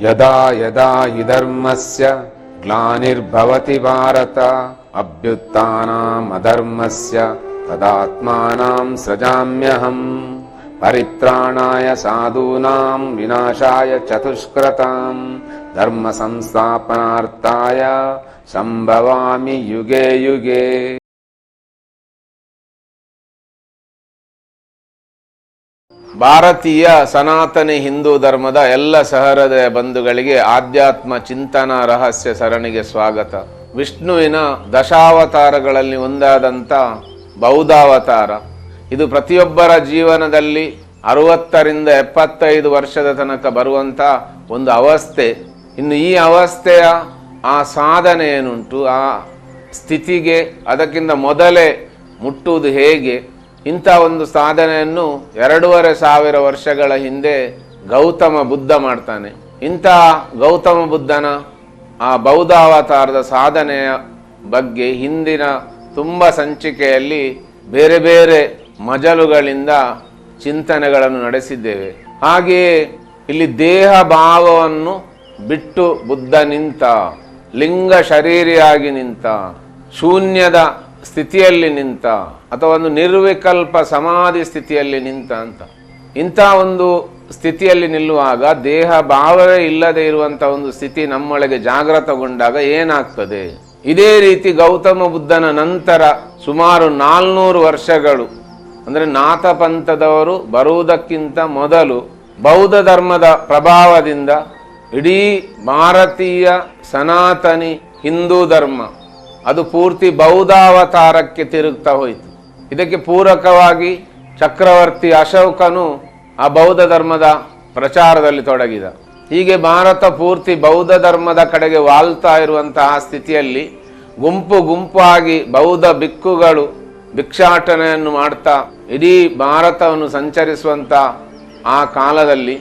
ಯದಾ ಯದಾ ಹಿ ಧರ್ಮಸ್ಯ ಗ್ಲಾನಿರ್ಭವತಿ ಭಾರತ ಅಭ್ಯುತ್ಥಾನಂ ಅಧರ್ಮಸ್ಯ ತದಾತ್ಮಾನಂ ಸೃಜಾಮ್ಯಹಂ ಪರಿತ್ರಾಣಾಯ ಸಾಧೂನಾಂ ವಿನಾಶಾಯ ಚತುಷ್ಕೃತಾಂ ಧರ್ಮ ಸಂಸ್ಥಾಪನಾರ್ಥಾಯ ಸಂಭವಾಮಿ ಯುಗೆ ಯುಗೆ. ಭಾರತೀಯ ಸನಾತನಿ ಹಿಂದೂ ಧರ್ಮದ ಎಲ್ಲ ಸಹೃದಯ ಬಂಧುಗಳಿಗೆ ಆಧ್ಯಾತ್ಮ ಚಿಂತನಾ ರಹಸ್ಯ ಸರಣಿಗೆ ಸ್ವಾಗತ. ವಿಷ್ಣುವಿನ ದಶಾವತಾರಗಳಲ್ಲಿ ಒಂದಾದಂಥ ಬೌದ್ಧಾವತಾರ, ಇದು ಪ್ರತಿಯೊಬ್ಬರ ಜೀವನದಲ್ಲಿ 60ರಿಂದ 75 ವರ್ಷದ ತನಕ ಬರುವಂಥ ಒಂದು ಅವಸ್ಥೆ. ಇನ್ನು ಈ ಅವಸ್ಥೆಯ ಆ ಸಾಧನೆ ಏನುಂಟು, ಆ ಸ್ಥಿತಿಗೆ ಅದಕ್ಕಿಂತ ಮೊದಲೇ ಮುಟ್ಟುವುದು ಹೇಗೆ, ಇಂಥ ಒಂದು ಸಾಧನೆಯನ್ನು 2500 ವರ್ಷಗಳ ಹಿಂದೆ ಗೌತಮ ಬುದ್ಧ ಮಾಡ್ತಾನೆ. ಇಂಥ ಗೌತಮ ಬುದ್ಧನ ಆ ಬೌದ್ಧಾವತಾರದ ಸಾಧನೆಯ ಬಗ್ಗೆ ಹಿಂದಿನ ತುಂಬ ಸಂಚಿಕೆಯಲ್ಲಿ ಬೇರೆ ಬೇರೆ ಮಜಲುಗಳಿಂದ ಚಿಂತನೆಗಳನ್ನು ನಡೆಸಿದ್ದೇವೆ. ಹಾಗೆಯೇ ಇಲ್ಲಿ ದೇಹ ಭಾವವನ್ನು ಬಿಟ್ಟು ಬುದ್ಧ ನಿಂತ, ಲಿಂಗ ಶರೀರಿಯಾಗಿ ನಿಂತ, ಶೂನ್ಯದ ಸ್ಥಿತಿಯಲ್ಲಿ ನಿಂತ ಅಥವಾ ಒಂದು ನಿರ್ವಿಕಲ್ಪ ಸಮಾಧಿ ಸ್ಥಿತಿಯಲ್ಲಿ ನಿಂತ ಅಂತ. ಇಂಥ ಒಂದು ಸ್ಥಿತಿಯಲ್ಲಿ ನಿಲ್ಲುವಾಗ ದೇಹ ಭಾವವೇ ಇಲ್ಲದೆ ಇರುವಂಥ ಒಂದು ಸ್ಥಿತಿ ನಮ್ಮೊಳಗೆ ಜಾಗೃತಗೊಂಡಾಗ ಏನಾಗ್ತದೆ? ಇದೇ ರೀತಿ ಗೌತಮ ಬುದ್ಧನ ನಂತರ ಸುಮಾರು 400 ವರ್ಷಗಳು, ಅಂದರೆ ನಾಥ ಪಂಥದವರು ಬರುವುದಕ್ಕಿಂತ ಮೊದಲು ಬೌದ್ಧ ಧರ್ಮದ ಪ್ರಭಾವದಿಂದ ಇಡೀ ಭಾರತೀಯ ಸನಾತನಿ ಹಿಂದೂ ಧರ್ಮ ಅದು ಪೂರ್ತಿ ಬೌದ್ಧಾವತಾರಕ್ಕೆ ತಿರುಗ್ತಾ ಹೋಯಿತು. ಇದಕ್ಕೆ ಪೂರಕವಾಗಿ ಚಕ್ರವರ್ತಿ ಅಶೋಕನು ಆ ಬೌದ್ಧ ಧರ್ಮದ ಪ್ರಚಾರದಲ್ಲಿ ತೊಡಗಿದ. ಹೀಗೆ ಭಾರತ ಪೂರ್ತಿ ಬೌದ್ಧ ಧರ್ಮದ ಕಡೆಗೆ ವಾಲ್ತಾ ಇರುವಂತಹ ಸ್ಥಿತಿಯಲ್ಲಿ ಗುಂಪು ಗುಂಪಾಗಿ ಬೌದ್ಧ ಭಿಕ್ಕುಗಳು ಭಿಕ್ಷಾಟನೆಯನ್ನು ಮಾಡ್ತಾ ಇಡೀ ಭಾರತವನ್ನು ಸಂಚರಿಸುವಂಥ ಆ ಕಾಲದಲ್ಲಿ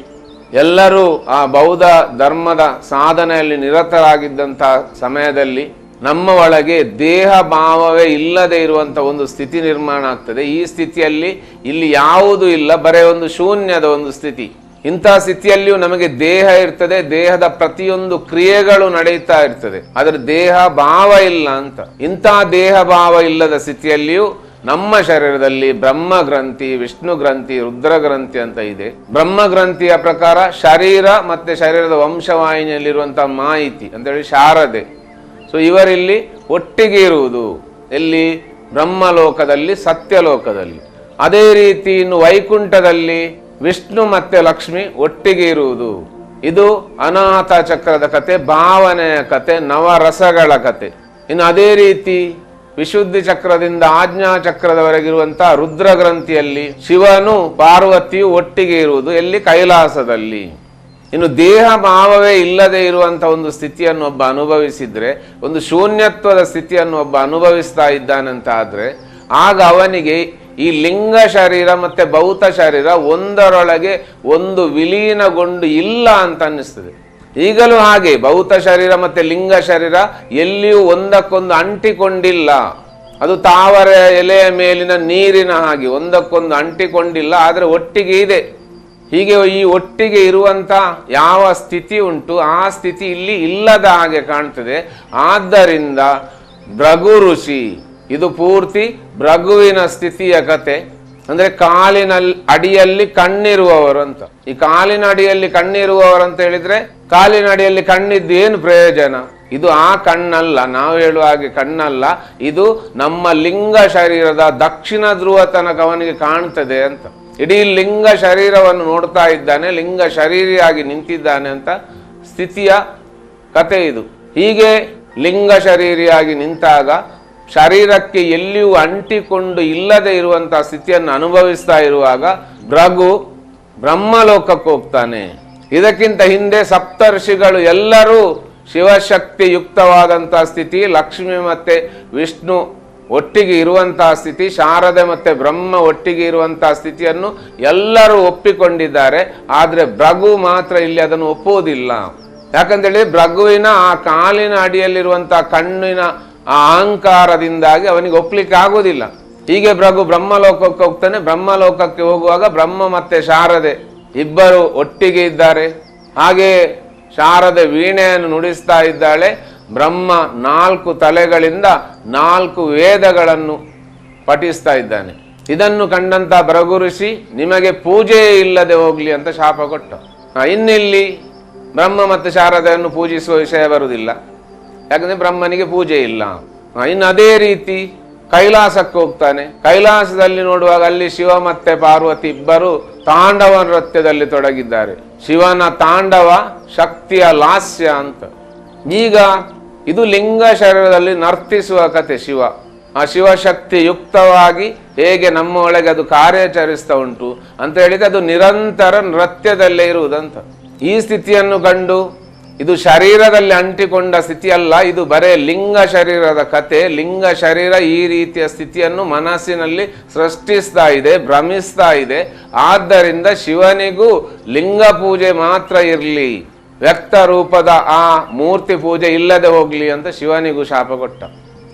ಎಲ್ಲರೂ ಆ ಬೌದ್ಧ ಧರ್ಮದ ಸಾಧನೆಯಲ್ಲಿ ನಿರತರಾಗಿದ್ದಂಥ ಸಮಯದಲ್ಲಿ ನಮ್ಮ ಒಳಗೆ ದೇಹ ಭಾವವೇ ಇಲ್ಲದೆ ಇರುವಂಥ ಒಂದು ಸ್ಥಿತಿ ನಿರ್ಮಾಣ ಆಗ್ತದೆ. ಈ ಸ್ಥಿತಿಯಲ್ಲಿ ಇಲ್ಲಿ ಯಾವುದೂ ಇಲ್ಲ, ಬರೀ ಒಂದು ಶೂನ್ಯದ ಒಂದು ಸ್ಥಿತಿ. ಇಂಥ ಸ್ಥಿತಿಯಲ್ಲಿಯೂ ನಮಗೆ ದೇಹ ಇರ್ತದೆ, ದೇಹದ ಪ್ರತಿಯೊಂದು ಕ್ರಿಯೆಗಳು ನಡೀತಾ ಇರ್ತದೆ, ಆದರೆ ದೇಹ ಭಾವ ಇಲ್ಲ ಅಂತ. ಇಂಥ ದೇಹ ಭಾವ ಇಲ್ಲದ ಸ್ಥಿತಿಯಲ್ಲಿಯೂ ನಮ್ಮ ಶರೀರದಲ್ಲಿ ಬ್ರಹ್ಮ ಗ್ರಂಥಿ, ವಿಷ್ಣು ಗ್ರಂಥಿ, ರುದ್ರ ಗ್ರಂಥಿ ಅಂತ ಇದೆ. ಬ್ರಹ್ಮ ಗ್ರಂಥಿಯ ಪ್ರಕಾರ ಶರೀರ ಮತ್ತೆ ಶರೀರದ ವಂಶವಾಹಿನಿಯಲ್ಲಿರುವಂತಹ ಮಾಹಿತಿ ಅಂತೇಳಿ ಶಾರದೆ. ಸೊ ಇವರಿಲ್ಲಿ ಒಟ್ಟಿಗೆ ಇರುವುದು ಎಲ್ಲಿ? ಬ್ರಹ್ಮಲೋಕದಲ್ಲಿ, ಸತ್ಯಲೋಕದಲ್ಲಿ. ಅದೇ ರೀತಿ ಇನ್ನು ವೈಕುಂಠದಲ್ಲಿ ವಿಷ್ಣು ಮತ್ತೆ ಲಕ್ಷ್ಮಿ ಒಟ್ಟಿಗೆ ಇರುವುದು. ಇದು ಅನಾಹತ ಚಕ್ರದ ಕತೆ, ಭಾವನೆಯ ಕತೆ, ನವರಸಗಳ ಕತೆ. ಇನ್ನು ಅದೇ ರೀತಿ ವಿಶುದ್ಧಿ ಚಕ್ರದಿಂದ ಆಜ್ಞಾ ಚಕ್ರದವರೆಗಿರುವಂತಹ ರುದ್ರ ಗ್ರಂಥಿಯಲ್ಲಿ ಶಿವನು ಪಾರ್ವತಿಯು ಒಟ್ಟಿಗೆ ಇರುವುದು ಎಲ್ಲಿ? ಕೈಲಾಸದಲ್ಲಿ. ಇನ್ನು ದೇಹ ಭಾವವೇ ಇಲ್ಲದೆ ಇರುವಂಥ ಒಂದು ಸ್ಥಿತಿಯನ್ನು ಒಬ್ಬ ಅನುಭವಿಸಿದ್ರೆ, ಒಂದು ಶೂನ್ಯತ್ವದ ಸ್ಥಿತಿಯನ್ನು ಒಬ್ಬ ಅನುಭವಿಸ್ತಾ ಇದ್ದಾನಂತ ಆದರೆ ಆಗ ಅವನಿಗೆ ಈ ಲಿಂಗ ಶರೀರ ಮತ್ತೆ ಭೌತ ಶರೀರ ಒಂದರೊಳಗೆ ಒಂದು ವಿಲೀನಗೊಂಡು ಇಲ್ಲ ಅಂತ ಅನ್ನಿಸ್ತದೆ. ಈಗಲೂ ಹಾಗೆ ಭೌತ ಶರೀರ ಮತ್ತೆ ಲಿಂಗ ಶರೀರ ಎಲ್ಲಿಯೂ ಒಂದಕ್ಕೊಂದು ಅಂಟಿಕೊಂಡಿಲ್ಲ. ಅದು ತಾವರ ಎಲೆಯ ಮೇಲಿನ ನೀರಿನ ಹಾಗೆ ಒಂದಕ್ಕೊಂದು ಅಂಟಿಕೊಂಡಿಲ್ಲ, ಆದರೆ ಒಟ್ಟಿಗೆ ಇದೆ. ಹೀಗೆ ಈ ಒಟ್ಟಿಗೆ ಇರುವಂಥ ಯಾವ ಸ್ಥಿತಿ ಉಂಟು ಆ ಸ್ಥಿತಿ ಇಲ್ಲಿ ಇಲ್ಲದ ಹಾಗೆ ಕಾಣ್ತದೆ. ಆದ್ದರಿಂದ ಭೃಗು ಋಷಿ, ಇದು ಪೂರ್ತಿ ಭೃಗುವಿನ ಸ್ಥಿತಿಯ ಕತೆ. ಅಂದ್ರೆ ಕಾಲಿನ ಅಡಿಯಲ್ಲಿ ಕಣ್ಣಿರುವವರು ಅಂತ. ಈ ಕಾಲಿನ ಅಡಿಯಲ್ಲಿ ಕಣ್ಣಿರುವವರು ಅಂತ ಹೇಳಿದ್ರೆ ಕಾಲಿನ ಅಡಿಯಲ್ಲಿ ಕಣ್ಣಿದ್ದು ಏನು ಪ್ರಯೋಜನ? ಇದು ಆ ಕಣ್ಣಲ್ಲ, ನಾವು ಹೇಳುವ ಹಾಗೆ ಕಣ್ಣಲ್ಲ. ಇದು ನಮ್ಮ ಲಿಂಗ ಶರೀರದ ದಕ್ಷಿಣ ಧ್ರುವ ತನಕ ಅವನಿಗೆ ಕಾಣ್ತದೆ ಅಂತ. ಇಡೀ ಲಿಂಗ ಶರೀರವನ್ನು ನೋಡ್ತಾ ಇದ್ದಾನೆ, ಲಿಂಗ ಶರೀರಿಯಾಗಿ ನಿಂತಿದ್ದಾನೆ ಅಂತ ಸ್ಥಿತಿಯ ಕತೆ ಇದು. ಹೀಗೆ ಲಿಂಗ ಶರೀರಿಯಾಗಿ ನಿಂತಾಗ ಶರೀರಕ್ಕೆ ಎಲ್ಲಿಯೂ ಅಂಟಿಕೊಂಡು ಇಲ್ಲದೆ ಇರುವಂತಹ ಸ್ಥಿತಿಯನ್ನು ಅನುಭವಿಸ್ತಾ ಇರುವಾಗ ಭೃಗು ಬ್ರಹ್ಮಲೋಕಕ್ಕೆ ಹೋಗ್ತಾನೆ. ಇದಕ್ಕಿಂತ ಹಿಂದೆ ಸಪ್ತರ್ಷಿಗಳು ಎಲ್ಲರೂ ಶಿವಶಕ್ತಿ ಯುಕ್ತವಾದಂತಹ ಸ್ಥಿತಿ, ಲಕ್ಷ್ಮಿ ಮತ್ತೆ ವಿಷ್ಣು ಒಟ್ಟಿಗೆ ಇರುವಂತಹ ಸ್ಥಿತಿ, ಶಾರದೆ ಮತ್ತೆ ಬ್ರಹ್ಮ ಒಟ್ಟಿಗೆ ಇರುವಂತಹ ಸ್ಥಿತಿಯನ್ನು ಎಲ್ಲರೂ ಒಪ್ಪಿಕೊಂಡಿದ್ದಾರೆ. ಆದರೆ ಭೃಗು ಮಾತ್ರ ಇಲ್ಲಿ ಅದನ್ನು ಒಪ್ಪುವುದಿಲ್ಲ. ಯಾಕಂತೇಳಿ ಭೃಗುವಿನ ಆ ಕಾಲಿನ ಅಡಿಯಲ್ಲಿರುವಂತಹ ಕಣ್ಣಿನ ಆ ಅಹಂಕಾರದಿಂದಾಗಿ ಅವನಿಗೆ ಒಪ್ಲಿಕ್ಕೆ ಆಗುವುದಿಲ್ಲ. ಹೀಗೆ ಭೃಗು ಬ್ರಹ್ಮಲೋಕಕ್ಕೆ ಹೋಗ್ತಾನೆ. ಬ್ರಹ್ಮಲೋಕಕ್ಕೆ ಹೋಗುವಾಗ ಬ್ರಹ್ಮ ಮತ್ತೆ ಶಾರದೆ ಇಬ್ಬರು ಒಟ್ಟಿಗೆ ಇದ್ದಾರೆ. ಹಾಗೆ ಶಾರದೆ ವೀಣೆಯನ್ನು ನುಡಿಸ್ತಾ ಇದ್ದಾಳೆ. ಬ್ರಹ್ಮ 4 ತಲೆಗಳಿಂದ 4 ವೇದಗಳನ್ನು ಪಠಿಸ್ತಾ ಇದ್ದಾನೆ. ಇದನ್ನು ಕಂಡಂತ ಭೃಗು ಋಷಿ ನಿಮಗೆ ಪೂಜೆಯೇ ಇಲ್ಲದೆ ಹೋಗ್ಲಿ ಅಂತ ಶಾಪ ಕೊಟ್ಟ. ಇನ್ನಿಲ್ಲಿ ಬ್ರಹ್ಮ ಮತ್ತು ಶಾರದೆಯನ್ನು ಪೂಜಿಸುವ ವಿಷಯ ಬರುವುದಿಲ್ಲ, ಯಾಕಂದ್ರೆ ಬ್ರಹ್ಮನಿಗೆ ಪೂಜೆ ಇಲ್ಲ. ಇನ್ನು ಅದೇ ರೀತಿ ಕೈಲಾಸಕ್ಕೆ ಹೋಗ್ತಾನೆ. ಕೈಲಾಸದಲ್ಲಿ ನೋಡುವಾಗ ಅಲ್ಲಿ ಶಿವ ಮತ್ತೆ ಪಾರ್ವತಿ ಇಬ್ಬರು ತಾಂಡವ ನೃತ್ಯದಲ್ಲಿ ತೊಡಗಿದ್ದಾರೆ. ಶಿವನ ತಾಂಡವ ಶಕ್ತಿಯ ಲಾಸ್ಯ ಅಂತ. ಈಗ ಇದು ಲಿಂಗ ಶರೀರದಲ್ಲಿ ನರ್ತಿಸುವ ಕತೆ. ಆ ಶಿವಶಕ್ತಿ ಯುಕ್ತವಾಗಿ ಹೇಗೆ ನಮ್ಮ ಒಳಗೆ ಅದು ಕಾರ್ಯಾಚರಿಸ್ತಾ ಉಂಟು ಅಂತ ಹೇಳಿದ್ರೆ ಅದು ನಿರಂತರ ನೃತ್ಯದಲ್ಲೇ ಇರುವುದಂತ. ಈ ಸ್ಥಿತಿಯನ್ನು ಕಂಡು ಇದು ಶರೀರದಲ್ಲಿ ಅಂಟಿಕೊಂಡ ಸ್ಥಿತಿ ಅಲ್ಲ, ಇದು ಬರೇ ಲಿಂಗ ಶರೀರದ ಕತೆ. ಲಿಂಗ ಶರೀರ ಈ ರೀತಿಯ ಸ್ಥಿತಿಯನ್ನು ಮನಸ್ಸಿನಲ್ಲಿ ಸೃಷ್ಟಿಸ್ತಾ ಇದೆ, ಭ್ರಮಿಸ್ತಾ ಇದೆ. ಆದ್ದರಿಂದ ಶಿವನಿಗೂ ಲಿಂಗ ಪೂಜೆ ಮಾತ್ರ ಇರಲಿ, ವ್ಯಕ್ತ ರೂಪದ ಆ ಮೂರ್ತಿ ಪೂಜೆ ಇಲ್ಲದೆ ಹೋಗ್ಲಿ ಅಂತ ಶಿವನಿಗೂ ಶಾಪ ಕೊಟ್ಟ.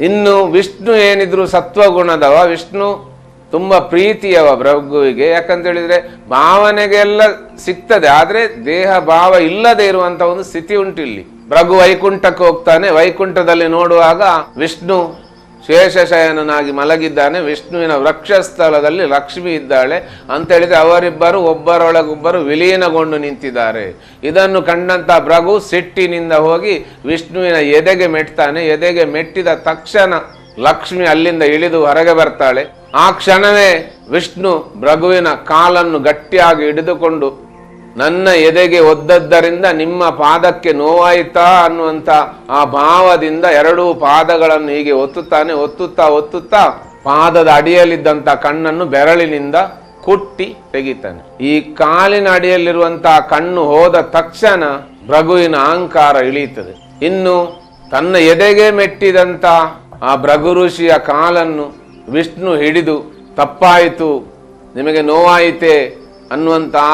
ಇನ್ನು ವಿಷ್ಣು ಏನಿದ್ರು ಸತ್ವಗುಣದವ, ವಿಷ್ಣು ತುಂಬಾ ಪ್ರೀತಿಯವ ಭೃಗುವಿಗೆ. ಯಾಕಂತ ಹೇಳಿದ್ರೆ ಭಾವನೆಗೆಲ್ಲ ಸಿಗ್ತದೆ, ಆದ್ರೆ ದೇಹ ಭಾವ ಇಲ್ಲದೆ ಇರುವಂತ ಒಂದು ಸ್ಥಿತಿ ಉಂಟಿಲ್ಲಿ. ಭೃಗು ವೈಕುಂಠಕ್ಕೆ ಹೋಗ್ತಾನೆ. ವೈಕುಂಠದಲ್ಲಿ ನೋಡುವಾಗ ವಿಷ್ಣು ಶೇಷಶಯನನಾಗಿ ಮಲಗಿದ್ದಾನೆ. ವಿಷ್ಣುವಿನ ವೃಕ್ಷಸ್ಥಳದಲ್ಲಿ ಲಕ್ಷ್ಮಿ ಇದ್ದಾಳೆ ಅಂತ ಹೇಳಿದ್ರೆ ಅವರಿಬ್ಬರು ಒಬ್ಬರೊಳಗೊಬ್ಬರು ವಿಲೀನಗೊಂಡು ನಿಂತಿದ್ದಾರೆ. ಇದನ್ನು ಕಂಡಂತ ಭೃಗು ಸಿಟ್ಟಿನಿಂದ ಹೋಗಿ ವಿಷ್ಣುವಿನ ಎದೆಗೆ ಮೆಟ್ತಾನೆ. ಎದೆಗೆ ಮೆಟ್ಟಿದ ತಕ್ಷಣ ಲಕ್ಷ್ಮಿ ಅಲ್ಲಿಂದ ಇಳಿದು ಹೊರಗೆ ಬರ್ತಾಳೆ. ಆ ಕ್ಷಣವೇ ವಿಷ್ಣು ಭೃಗುವಿನ ಕಾಲನ್ನು ಗಟ್ಟಿಯಾಗಿ ಹಿಡಿದುಕೊಂಡು ನನ್ನ ಎದೆಗೆ ಒದ್ದದ್ದರಿಂದ ನಿಮ್ಮ ಪಾದಕ್ಕೆ ನೋವಾಯಿತಾ ಅನ್ನುವಂಥ ಆ ಭಾವದಿಂದ 2 ಪಾದಗಳನ್ನು ಹೀಗೆ ಒತ್ತುತ್ತಾ ಪಾದದ ಅಡಿಯಲ್ಲಿದ್ದಂಥ ಕಣ್ಣನ್ನು ಬೆರಳಿನಿಂದ ಕುಟ್ಟಿ ತೆಗಿತಾನೆ. ಈ ಕಾಲಿನ ಅಡಿಯಲ್ಲಿರುವಂತಹ ಕಣ್ಣು ಹೋದ ತಕ್ಷಣ ಭೃಗುವಿನ ಅಹಂಕಾರ ಇಳಿಯುತ್ತದೆ. ಇನ್ನು ತನ್ನ ಎದೆಗೆ ಮೆಟ್ಟಿದಂತ ಆ ಭೃಗು ಋಷಿಯ ಕಾಲನ್ನು ವಿಷ್ಣು ಹಿಡಿದು ತಪ್ಪಾಯಿತು, ನಿಮಗೆ ನೋವಾಯಿತೆ ಅನ್ನುವಂತಹ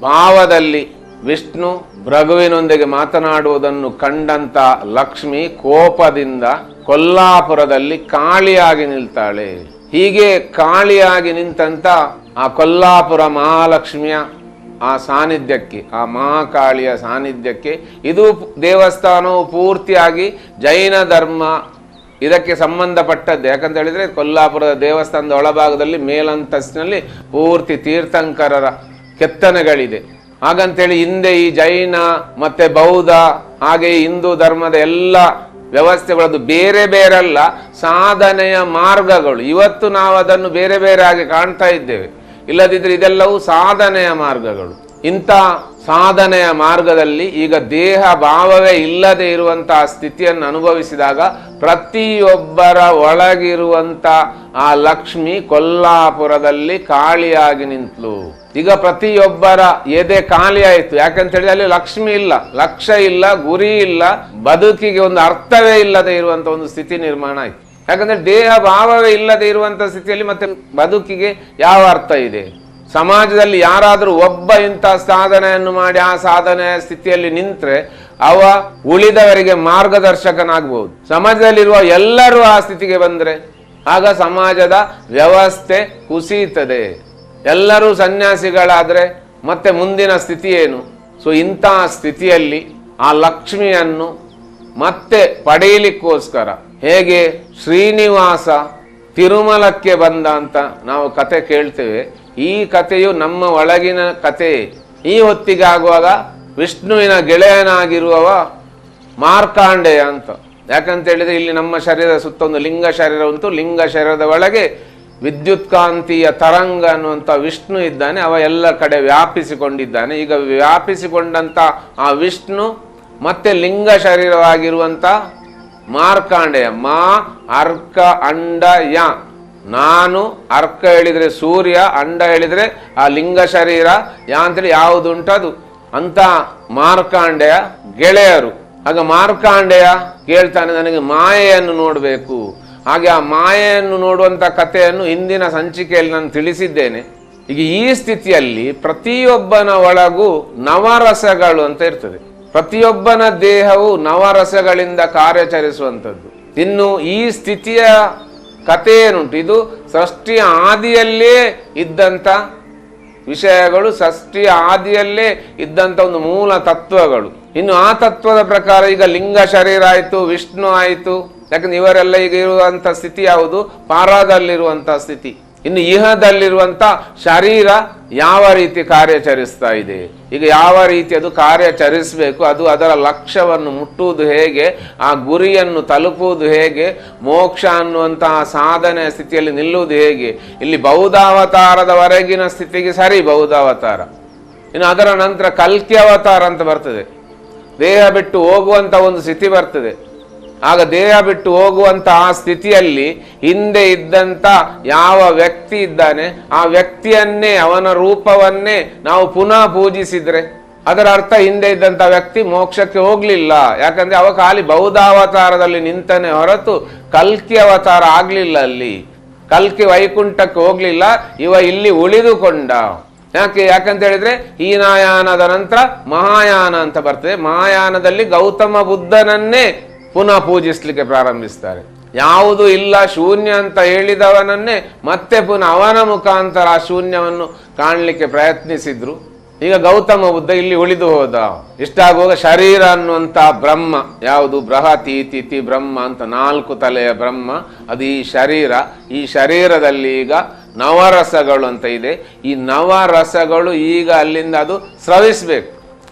ಭಾವದಲ್ಲಿ ವಿಷ್ಣು ಭೃಗುವಿನೊಂದಿಗೆ ಮಾತನಾಡುವುದನ್ನು ಕಂಡಂತ ಲಕ್ಷ್ಮಿ ಕೋಪದಿಂದ ಕೊಲ್ಲಾಪುರದಲ್ಲಿ ಕಾಳಿಯಾಗಿ ನಿಲ್ತಾಳೆ. ಹೀಗೆ ಕಾಳಿಯಾಗಿ ನಿಂತಂತ ಆ ಕೊಲ್ಲಾಪುರ ಮಹಾಲಕ್ಷ್ಮಿಯ ಆ ಸಾನ್ನಿಧ್ಯಕ್ಕೆ, ಆ ಮಹಾಕಾಳಿಯ ಸಾನ್ನಿಧ್ಯಕ್ಕೆ, ಇದು ದೇವಸ್ಥಾನವು ಪೂರ್ತಿಯಾಗಿ ಜೈನ ಧರ್ಮ ಇದಕ್ಕೆ ಸಂಬಂಧಪಟ್ಟದ್ದು. ಯಾಕಂತ ಹೇಳಿದ್ರೆ ಕೊಲ್ಲಾಪುರದ ದೇವಸ್ಥಾನದ ಒಳಭಾಗದಲ್ಲಿ ಮೇಲಂತಸ್ತಿನಲ್ಲಿ ಪೂರ್ತಿ ತೀರ್ಥಂಕರರ ಕೆತ್ತನೆಗಳಿದೆ. ಹಾಗಂತೇಳಿ ಹಿಂದೆ ಈ ಜೈನ ಮತ್ತೆ ಬೌದ್ಧ ಹಾಗೆ ಹಿಂದೂ ಧರ್ಮದ ಎಲ್ಲ ವ್ಯವಸ್ಥೆಗಳದ್ದು ಬೇರೆ ಬೇರೆ ಅಲ್ಲ, ಸಾಧನೆಯ ಮಾರ್ಗಗಳು. ಇವತ್ತು ನಾವು ಅದನ್ನು ಬೇರೆ ಬೇರೆ ಆಗಿ ಕಾಣ್ತಾ ಇದ್ದೇವೆ, ಇಲ್ಲದಿದ್ರೆ ಇದೆಲ್ಲವೂ ಸಾಧನೆಯ ಮಾರ್ಗಗಳು. ಇಂಥ ಸಾಧನೆಯ ಮಾರ್ಗದಲ್ಲಿ ಈಗ ದೇಹ ಭಾವವೇ ಇಲ್ಲದೆ ಇರುವಂತಹ ಸ್ಥಿತಿಯನ್ನು ಅನುಭವಿಸಿದಾಗ ಪ್ರತಿಯೊಬ್ಬರ ಒಳಗಿರುವಂತ ಆ ಲಕ್ಷ್ಮಿ ಕೊಲ್ಲಾಪುರದಲ್ಲಿ ಕಾಳಿಯಾಗಿ ನಿಂತಳು. ಈಗ ಪ್ರತಿಯೊಬ್ಬರ ಎದೆ ಖಾಲಿ ಆಯಿತು. ಯಾಕಂತ ಹೇಳಿದ್ರೆ ಅಲ್ಲಿ ಲಕ್ಷ್ಮಿ ಇಲ್ಲ, ಲಕ್ಷ್ಯ ಇಲ್ಲ, ಗುರಿ ಇಲ್ಲ, ಬದುಕಿಗೆ ಒಂದು ಅರ್ಥವೇ ಇಲ್ಲದೆ ಇರುವಂತ ಒಂದು ಸ್ಥಿತಿ ನಿರ್ಮಾಣ ಆಯ್ತು. ಯಾಕಂದ್ರೆ ದೇಹ ಭಾವವೇ ಇಲ್ಲದೆ ಇರುವಂತ ಸ್ಥಿತಿಯಲ್ಲಿ ಮತ್ತೆ ಬದುಕಿಗೆ ಯಾವ ಅರ್ಥ ಇದೆ? ಸಮಾಜದಲ್ಲಿ ಯಾರಾದರೂ ಒಬ್ಬ ಇಂಥ ಸಾಧನೆಯನ್ನು ಮಾಡಿ ಆ ಸಾಧನೆಯ ಸ್ಥಿತಿಯಲ್ಲಿ ನಿಂತ್ರೆ ಅವ ಉಳಿದವರಿಗೆ ಮಾರ್ಗದರ್ಶಕನಾಗಬಹುದು. ಸಮಾಜದಲ್ಲಿರುವ ಎಲ್ಲರೂ ಆ ಸ್ಥಿತಿಗೆ ಬಂದ್ರೆ ಆಗ ಸಮಾಜದ ವ್ಯವಸ್ಥೆ ಕುಸಿಯುತ್ತದೆ. ಎಲ್ಲರೂ ಸನ್ಯಾಸಿಗಳಾದ್ರೆ ಮತ್ತೆ ಮುಂದಿನ ಸ್ಥಿತಿ ಏನು? ಸೊ ಇಂತಹ ಸ್ಥಿತಿಯಲ್ಲಿ ಆ ಲಕ್ಷ್ಮಿಯನ್ನು ಮತ್ತೆ ಪಡೆಯಲಿಕ್ಕೋಸ್ಕರ ಹೇಗೆ ಶ್ರೀನಿವಾಸ ತಿರುಮಲಕ್ಕೆ ಬಂದ ಅಂತ ನಾವು ಕತೆ ಕೇಳ್ತೇವೆ, ಈ ಕಥೆಯು ನಮ್ಮ ಒಳಗಿನ ಕತೆ. ಈ ಹೊತ್ತಿಗೆ ಆಗುವಾಗ ವಿಷ್ಣುವಿನ ಗೆಳೆಯನಾಗಿರುವವ ಮಾರ್ಕಾಂಡೇಯ ಅಂತ. ಯಾಕಂತ ಹೇಳಿದ್ರೆ ಇಲ್ಲಿ ನಮ್ಮ ಶರೀರದ ಸುತ್ತ ಒಂದು ಲಿಂಗ ಶರೀರ ಉಂಟು. ಲಿಂಗ ಶರೀರದ ಒಳಗೆ ವಿದ್ಯುತ್ಕಾಂತೀಯ ತರಂಗ ಅನ್ನುವಂಥ ವಿಷ್ಣು ಇದ್ದಾನೆ. ಅವ ಎಲ್ಲ ಕಡೆ ವ್ಯಾಪಿಸಿಕೊಂಡಿದ್ದಾನೆ. ಈಗ ವ್ಯಾಪಿಸಿಕೊಂಡಂತ ಆ ವಿಷ್ಣು ಮತ್ತೆ ಲಿಂಗ ಶರೀರವಾಗಿರುವಂತ ಮಾರ್ಕಾಂಡೇಯ. ಮಾ ಅರ್ಕ ಅಂಡ ಯ, ನಾನು ಅರ್ಕ ಹೇಳಿದ್ರೆ ಸೂರ್ಯ, ಅಂಡ ಹೇಳಿದ್ರೆ ಆ ಲಿಂಗ ಶರೀರ, ಯಾ ಅಂತೇಳಿ ಯಾವುದುಂಟದು ಅಂತ ಮಾರ್ಕಾಂಡೇಯ ಗೆಳೆಯರು. ಆಗ ಮಾರ್ಕಾಂಡೇಯ ಕೇಳ್ತಾನೆ, ನನಗೆ ಮಾಯೆಯನ್ನು ನೋಡಬೇಕು. ಹಾಗೆ ಆ ಮಾಯೆಯನ್ನು ನೋಡುವಂತ ಕಥೆಯನ್ನು ಹಿಂದಿನ ಸಂಚಿಕೆಯಲ್ಲಿ ನಾನು ತಿಳಿಸಿದ್ದೇನೆ. ಈಗ ಈ ಸ್ಥಿತಿಯಲ್ಲಿ ಪ್ರತಿಯೊಬ್ಬನ ಒಳಗೂ ನವರಸಗಳು ಅಂತ ಇರ್ತದೆ. ಪ್ರತಿಯೊಬ್ಬನ ದೇಹವು ನವರಸಗಳಿಂದ ಕಾರ್ಯಾಚರಿಸುವಂಥದ್ದು. ಇನ್ನು ಈ ಸ್ಥಿತಿಯ ಕಥೆ ಏನುಂಟು, ಇದು ಸೃಷ್ಟಿಯ ಆದಿಯಲ್ಲೇ ಇದ್ದಂಥ ವಿಷಯಗಳು, ಸೃಷ್ಟಿಯ ಆದಿಯಲ್ಲೇ ಇದ್ದಂಥ ಒಂದು ಮೂಲ ತತ್ವಗಳು. ಇನ್ನು ಆ ತತ್ವದ ಪ್ರಕಾರ ಈಗ ಲಿಂಗ ಶರೀರ ಆಯಿತು, ವಿಷ್ಣು ಆಯಿತು. ಯಾಕಂದ್ರೆ ಇವರೆಲ್ಲ ಈಗ ಇರುವಂತ ಸ್ಥಿತಿ ಯಾವುದು? ಪಾರದಲ್ಲಿರುವಂತ ಸ್ಥಿತಿ. ಇನ್ನು ಇಹದಲ್ಲಿರುವಂತ ಶರೀರ ಯಾವ ರೀತಿ ಕಾರ್ಯಾಚರಿಸ್ತಾ ಇದೆ, ಈಗ ಯಾವ ರೀತಿ ಅದು ಕಾರ್ಯಾಚರಿಸಬೇಕು, ಅದು ಅದರ ಲಕ್ಷ್ಯವನ್ನು ಮುಟ್ಟುವುದು ಹೇಗೆ, ಆ ಗುರಿಯನ್ನು ತಲುಪುವುದು ಹೇಗೆ, ಮೋಕ್ಷ ಅನ್ನುವಂತಹ ಸಾಧನೆಯ ಸ್ಥಿತಿಯಲ್ಲಿ ನಿಲ್ಲುವುದು ಹೇಗೆ. ಇಲ್ಲಿ ಬೌದ್ಧಾವತಾರದವರೆಗಿನ ಸ್ಥಿತಿಗೆ ಸರಿ ಬೌದ್ಧಾವತಾರ. ಇನ್ನು ಅದರ ನಂತರ ಕಲ್ಕಿ ಅವತಾರ ಅಂತ ಬರ್ತದೆ. ದೇಹ ಬಿಟ್ಟು ಹೋಗುವಂತ ಒಂದು ಸ್ಥಿತಿ ಬರ್ತದೆ. ಆಗ ದೇಹ ಬಿಟ್ಟು ಹೋಗುವಂತ ಆ ಸ್ಥಿತಿಯಲ್ಲಿ ಹಿಂದೆ ಇದ್ದಂತ ಯಾವ ವ್ಯಕ್ತಿ ಇದ್ದಾನೆ ಆ ವ್ಯಕ್ತಿಯನ್ನೇ, ಅವನ ರೂಪವನ್ನೇ ನಾವು ಪುನಃ ಪೂಜಿಸಿದ್ರೆ ಅದರ ಅರ್ಥ ಹಿಂದೆ ಇದ್ದಂತ ವ್ಯಕ್ತಿ ಮೋಕ್ಷಕ್ಕೆ ಹೋಗ್ಲಿಲ್ಲ. ಯಾಕಂದ್ರೆ ಅವ ಖಾಲಿ ಬೌದ್ಧಾವತಾರದಲ್ಲಿ ನಿಂತನೆ ಹೊರತು ಕಲ್ಕಿ ಅವತಾರ ಆಗ್ಲಿಲ್ಲ. ಅಲ್ಲಿ ಕಲ್ಕಿ ವೈಕುಂಠಕ್ಕೆ ಹೋಗ್ಲಿಲ್ಲ, ಇವ ಇಲ್ಲಿ ಉಳಿದುಕೊಂಡ. ಯಾಕಂತ ಹೇಳಿದ್ರೆ ಹೀನಯಾನದ ನಂತರ ಮಹಾಯಾನ ಅಂತ ಬರ್ತದೆ. ಮಹಾಯಾನದಲ್ಲಿ ಗೌತಮ ಬುದ್ಧನನ್ನೇ ಪುನಃ ಪೂಜಿಸ್ಲಿಕ್ಕೆ ಪ್ರಾರಂಭಿಸ್ತಾರೆ. ಯಾವುದು ಇಲ್ಲ ಶೂನ್ಯ ಅಂತ ಹೇಳಿದವನನ್ನೇ ಮತ್ತೆ ಪುನಃ ಅವನ ಮುಖಾಂತರ ಆ ಶೂನ್ಯವನ್ನು ಕಾಣಲಿಕ್ಕೆ ಪ್ರಯತ್ನಿಸಿದ್ರು. ಈಗ ಗೌತಮ ಬುದ್ಧ ಇಲ್ಲಿ ಉಳಿದು ಹೋದ. ಇಷ್ಟಾಗುವಾಗ ಶರೀರ ಅನ್ನುವಂತ ಬ್ರಹ್ಮ ಯಾವುದು? ಬೃಹತಿ ತಿಥಿ ಬ್ರಹ್ಮ ಅಂತ 4 ತಲೆಯ ಬ್ರಹ್ಮ, ಅದು ಈ ಶರೀರ. ಈ ಶರೀರದಲ್ಲಿ ಈಗ ನವರಸಗಳು ಅಂತ ಇದೆ. ಈ ನವರಸಗಳು ಈಗ ಅಲ್ಲಿಂದ ಅದು ಸ್ರವಿಸಬೇಕು.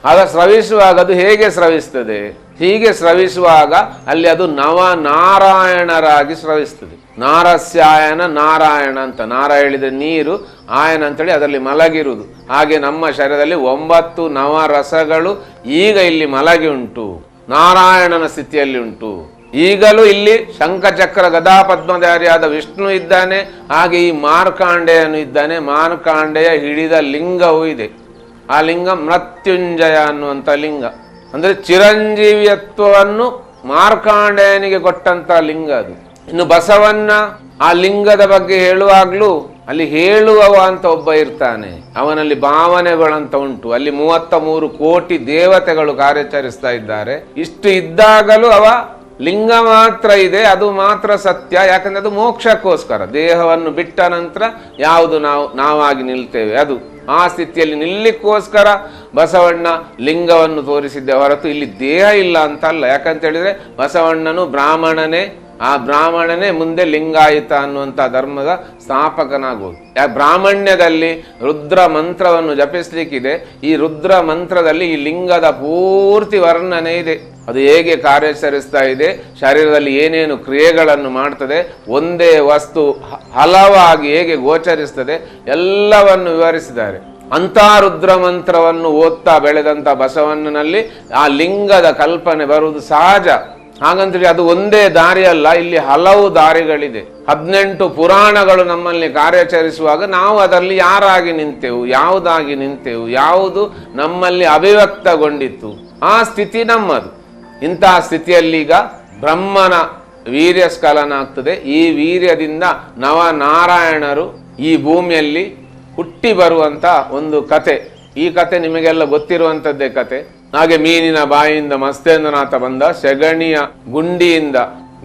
ಆಗ ಸ್ರವಿಸುವಾಗ ಅದು ಹೇಗೆ ಸ್ರವಿಸ್ತದೆ? ಹೀಗೆ ಸ್ರವಿಸುವಾಗ ಅಲ್ಲಿ ಅದು ನವನಾರಾಯಣರಾಗಿ ಸ್ರವಿಸ್ತದೆ. ನಾರಸ್ಯಾಯನ ನಾರಾಯಣ ಅಂತ, ನಾರ ಹೇಳಿದ್ರೆ ನೀರು, ಆಯನ ಅಂತೇಳಿ ಅದರಲ್ಲಿ ಮಲಗಿರುವುದು. ಹಾಗೆ ನಮ್ಮ ಶರೀರದಲ್ಲಿ 9 ನವರಸಗಳು ಈಗ ಇಲ್ಲಿ ಮಲಗಿ ಉಂಟು, ನಾರಾಯಣನ ಸ್ಥಿತಿಯಲ್ಲಿ ಉಂಟು. ಈಗಲೂ ಇಲ್ಲಿ ಶಂಖಚಕ್ರ ಗದಾ ಪದ್ಮಧಾರಿಯಾದ ವಿಷ್ಣು ಇದ್ದಾನೆ. ಹಾಗೆ ಈ ಮಾರ್ಕಾಂಡೇಯನು ಇದ್ದಾನೆ. ಮಾರ್ಕಾಂಡೇಯ ಹಿಡಿದ ಲಿಂಗವೂ ಇದೆ. ಆ ಲಿಂಗ ಮೃತ್ಯುಂಜಯ ಅನ್ನುವಂಥ ಲಿಂಗ, ಅಂದ್ರೆ ಚಿರಂಜೀವಿಯತ್ವವನ್ನು ಮಾರ್ಕಾಂಡೇಯನಿಗೆ ಕೊಟ್ಟಂತ ಲಿಂಗ ಅದು. ಇನ್ನು ಬಸವಣ್ಣ ಆ ಲಿಂಗದ ಬಗ್ಗೆ ಹೇಳುವಾಗ್ಲೂ ಅಲ್ಲಿ ಹೇಳುವವ ಅಂತ ಒಬ್ಬ ಇರ್ತಾನೆ, ಅವನಲ್ಲಿ ಭಾವನೆಗಳಂತ ಉಂಟು. ಅಲ್ಲಿ 33 ಕೋಟಿ ದೇವತೆಗಳು ಕಾರ್ಯಾಚರಿಸ್ತಾ ಇದ್ದಾರೆ. ಇಷ್ಟು ಇದ್ದಾಗಲೂ ಅವ ಲಿಂಗ ಮಾತ್ರ ಇದೆ, ಅದು ಮಾತ್ರ ಸತ್ಯ. ಯಾಕಂದ್ರೆ ಅದು ಮೋಕ್ಷಕ್ಕೋಸ್ಕರ. ದೇಹವನ್ನು ಬಿಟ್ಟ ನಂತರ ಯಾವುದು ನಾವಾಗಿ ನಿಲ್ತೇವೆ ಅದು ಆ ಸ್ಥಿತಿಯಲ್ಲಿ ನಿಲ್ಲಿಕ್ಕೋಸ್ಕರ ಬಸವಣ್ಣ ಲಿಂಗವನ್ನು ತೋರಿಸಿದ್ದೆ ಹೊರತು ಇಲ್ಲಿ ದೇಹ ಇಲ್ಲ ಅಂತಲ್ಲ. ಯಾಕಂತ ಹೇಳಿದ್ರೆ ಬಸವಣ್ಣನು ಬ್ರಾಹ್ಮಣನೇ, ಆ ಬ್ರಾಹ್ಮಣನೇ ಮುಂದೆ ಲಿಂಗಾಯತ ಅನ್ನುವಂಥ ಧರ್ಮದ ಸ್ಥಾಪಕನಾಗುವುದು. ಬ್ರಾಹ್ಮಣ್ಯದಲ್ಲಿ ರುದ್ರ ಮಂತ್ರವನ್ನು ಜಪಿಸ್ಲಿಕ್ಕಿದೆ. ಈ ರುದ್ರ ಮಂತ್ರದಲ್ಲಿ ಈ ಲಿಂಗದ ಪೂರ್ತಿ ವರ್ಣನೆ ಇದೆ. ಅದು ಹೇಗೆ ಕಾರ್ಯಾಚರಿಸ್ತಾ ಇದೆ, ಶರೀರದಲ್ಲಿ ಏನೇನು ಕ್ರಿಯೆಗಳನ್ನು ಮಾಡ್ತದೆ, ಒಂದೇ ವಸ್ತು ಹಲವಾಗಿ ಹೇಗೆ ಗೋಚರಿಸ್ತದೆ, ಎಲ್ಲವನ್ನು ವಿವರಿಸಿದ್ದಾರೆ. ಅಂತ ರುದ್ರ ಮಂತ್ರವನ್ನು ಓದ್ತಾ ಬೆಳೆದಂತ ಬಸವಣ್ಣನಲ್ಲಿ ಆ ಲಿಂಗದ ಕಲ್ಪನೆ ಬರುವುದು ಸಹಜ. ಹಾಗಂತೇಳಿ ಅದು ಒಂದೇ ದಾರಿಯಲ್ಲ, ಇಲ್ಲಿ ಹಲವು ದಾರಿಗಳಿದೆ. 18 ಪುರಾಣಗಳು ನಮ್ಮಲ್ಲಿ ಕಾರ್ಯಾಚರಿಸುವಾಗ ನಾವು ಅದರಲ್ಲಿ ಯಾರಾಗಿ ನಿಂತೆವು, ಯಾವುದಾಗಿ ನಿಂತೆವು, ಯಾವುದು ನಮ್ಮಲ್ಲಿ ಅಭಿವ್ಯಕ್ತಗೊಂಡಿತ್ತು, ಆ ಸ್ಥಿತಿ ನಮ್ಮದು. ಇಂತಹ ಸ್ಥಿತಿಯಲ್ಲಿ ಈಗ ಬ್ರಹ್ಮನ ವೀರ್ಯ ಸ್ಖಲನ ಆಗ್ತದೆ. ಈ ವೀರ್ಯದಿಂದ ನವನಾರಾಯಣರು ಈ ಭೂಮಿಯಲ್ಲಿ ಹುಟ್ಟಿ ಬರುವಂತ ಒಂದು ಕತೆ. ಈ ಕತೆ ನಿಮಗೆಲ್ಲ ಗೊತ್ತಿರುವಂತದ್ದೇ ಕತೆ. ಹಾಗೆ ಮೀನಿನ ಬಾಯಿಯಿಂದ ಮತ್ಸ್ಯೇಂದ್ರನಾಥ ಬಂದ, ಸೆಗಣಿಯ ಗುಂಡಿಯಿಂದ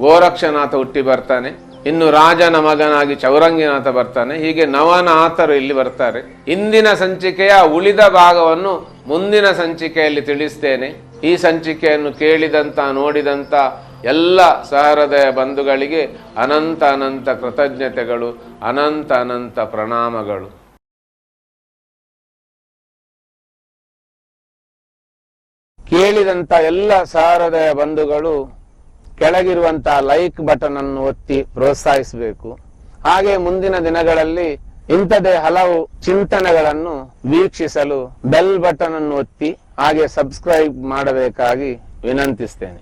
ಗೋರಕ್ಷನಾಥ ಹುಟ್ಟಿ ಬರ್ತಾನೆ. ಇನ್ನು ರಾಜನ ಮಗನಾಗಿ ಚೌರಂಗಿನಾಥ ಬರ್ತಾನೆ. ಹೀಗೆ ನವನಾಥರು ಇಲ್ಲಿ ಬರ್ತಾರೆ. ಇಂದಿನ ಸಂಚಿಕೆಯ ಉಳಿದ ಭಾಗವನ್ನು ಮುಂದಿನ ಸಂಚಿಕೆಯಲ್ಲಿ ತಿಳಿಸ್ತೇನೆ. ಈ ಸಂಚಿಕೆಯನ್ನು ಕೇಳಿದಂತ ನೋಡಿದಂತ ಎಲ್ಲ ಸಹೃದಯ ಬಂಧುಗಳಿಗೆ ಅನಂತ ಅನಂತ ಕೃತಜ್ಞತೆಗಳು, ಅನಂತ ಅನಂತ ಪ್ರಣಾಮಗಳು. ಕೇಳಿದಂತ ಎಲ್ಲ ಸಹೃದಯ ಬಂಧುಗಳು ಕೆಳಗಿರುವಂತಹ ಲೈಕ್ ಬಟನ್ ಅನ್ನು ಒತ್ತಿ ಪ್ರೋತ್ಸಾಹಿಸಬೇಕು. ಹಾಗೆ ಮುಂದಿನ ದಿನಗಳಲ್ಲಿ ಇಂಥದೇ ಹಲವು ಚಿಂತನೆಗಳನ್ನು ವೀಕ್ಷಿಸಲು ಬೆಲ್ ಬಟನ್ ಅನ್ನು ಒತ್ತಿ ಹಾಗೆ ಸಬ್ಸ್ಕ್ರೈಬ್ ಮಾಡಬೇಕಾಗಿ ವಿನಂತಿಸ್ತೇನೆ.